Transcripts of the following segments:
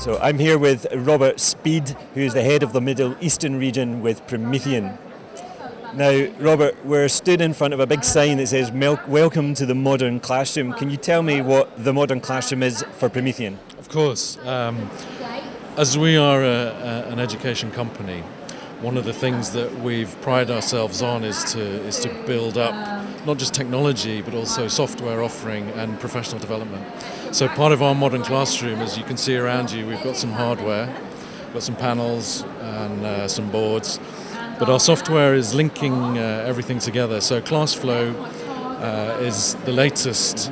So I'm here with Robert Speed, who is the head of the Middle Eastern region with Promethean. Now, Robert, we're stood in front of a big sign that says "Welcome to the Modern Classroom." Can you tell me what the Modern Classroom is for Promethean? Of course. As we are an education company, one of the things that we've prided ourselves on is to build up not just technology but also software offering and professional development. So part of our modern classroom, as you can see around you, we've got some hardware, we've got some panels and some boards, but our software is linking everything together. So ClassFlow is the latest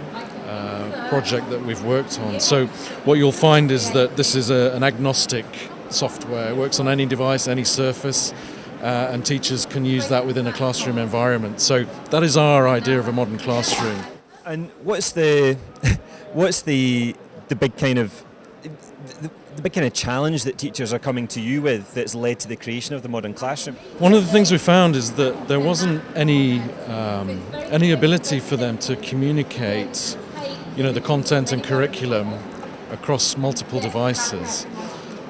project that we've worked on. So what you'll find is that this is an agnostic software. It works on any device, any surface, and teachers can use that within a classroom environment. So that is our idea of a modern classroom. And what's the big kind of challenge that teachers are coming to you with that's led to the creation of the modern classroom? One of the things we found is that there wasn't any ability for them to communicate, the content and curriculum across multiple devices.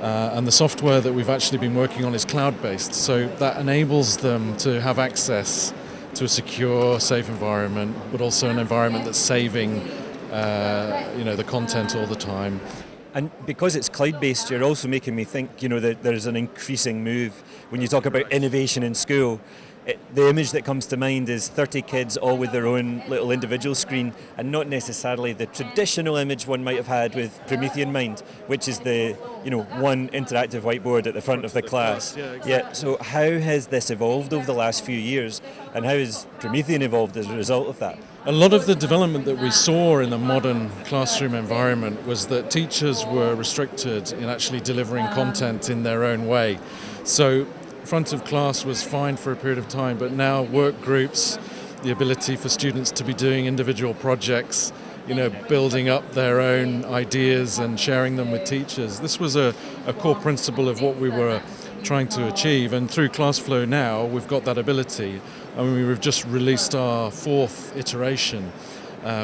And the software that we've actually been working on is cloud-based, so that enables them to have access to a secure, safe environment, but also an environment that's saving, the content all the time. And because it's cloud-based, you're also making me think, that there's an increasing move. When you talk about innovation in school, the image that comes to mind is 30 kids all with their own little individual screen, and not necessarily the traditional image one might have had with Promethean mind, which is the one interactive whiteboard at the front of the class. Yeah, exactly. Yeah. So how has this evolved over the last few years, and how has Promethean evolved as a result of that? A lot of the development that we saw in the modern classroom environment was that teachers were restricted in actually delivering content in their own way. So front of class was fine for a period of time, but now work groups, the ability for students to be doing individual projects, building up their own ideas and sharing them with teachers. This was a core principle of what we were trying to achieve, and through ClassFlow now we've got that ability. We've just released our 4th iteration,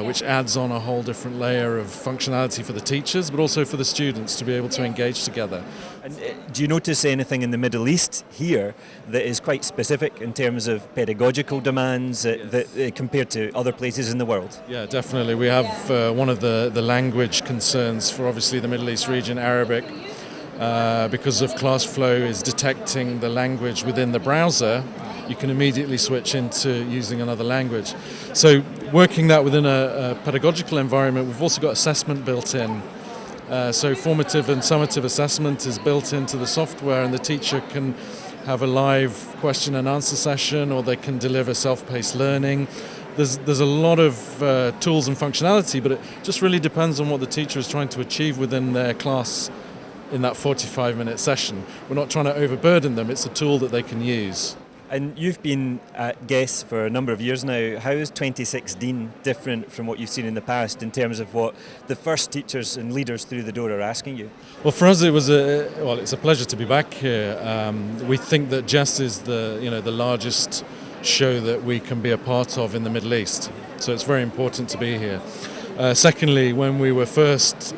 which adds on a whole different layer of functionality for the teachers, but also for the students to be able to engage together. And do you notice anything in the Middle East here that is quite specific in terms of pedagogical demands that compared to other places in the world? Yeah, definitely. We have one of the language concerns for obviously the Middle East region, Arabic, because of ClassFlow is detecting the language within the browser. You can immediately switch into using another language. So working that within a pedagogical environment, we've also got assessment built in. So formative and summative assessment is built into the software, and the teacher can have a live question and answer session, or they can deliver self-paced learning. There's a lot of tools and functionality, but it just really depends on what the teacher is trying to achieve within their class in that 45-minute session. We're not trying to overburden them, it's a tool that they can use. And you've been at GESS for a number of years now. How is 2016 different from what you've seen in the past in terms of what the first teachers and leaders through the door are asking you? Well, for us it's a pleasure to be back here. We think that GESS is the largest show that we can be a part of in the Middle East. So it's very important to be here. Secondly, when we were first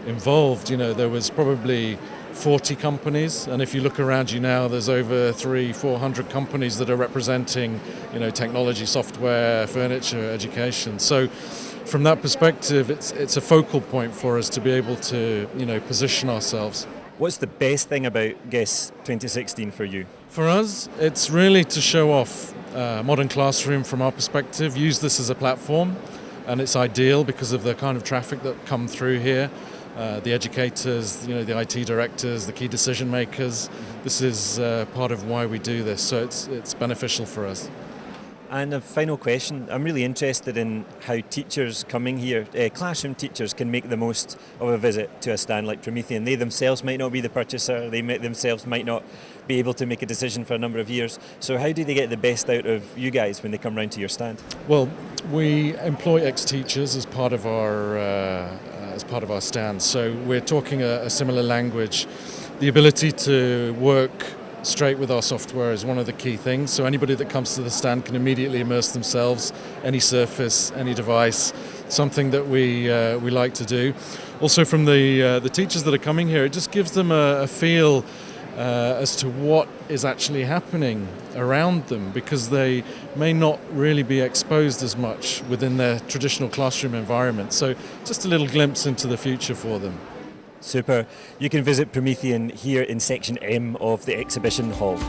involved, there was probably 40 companies, and if you look around you now, there's over 300-400 companies that are representing, technology, software, furniture, education. So from that perspective, it's a focal point for us to be able to, position ourselves. What's the best thing about GESS 2016 for you? For us, it's really to show off modern classroom from our perspective, use this as a platform, and it's ideal because of the kind of traffic that come through here. The educators, the IT directors, the key decision makers. This is part of why we do this, so it's beneficial for us. And a final question, I'm really interested in how teachers coming here, classroom teachers, can make the most of a visit to a stand like Promethean. They themselves might not be the purchaser, they themselves might not be able to make a decision for a number of years. So how do they get the best out of you guys when they come round to your stand? Well, we employ ex-teachers as part of our stand, so we're talking a similar language. The ability to work straight with our software is one of the key things. So anybody that comes to the stand can immediately immerse themselves, any surface, any device, something that we like to do. Also from the teachers that are coming here, it just gives them a feel as to what is actually happening around them, because they may not really be exposed as much within their traditional classroom environment. So just a little glimpse into the future for them. Super. You can visit Promethean here in section M of the exhibition hall.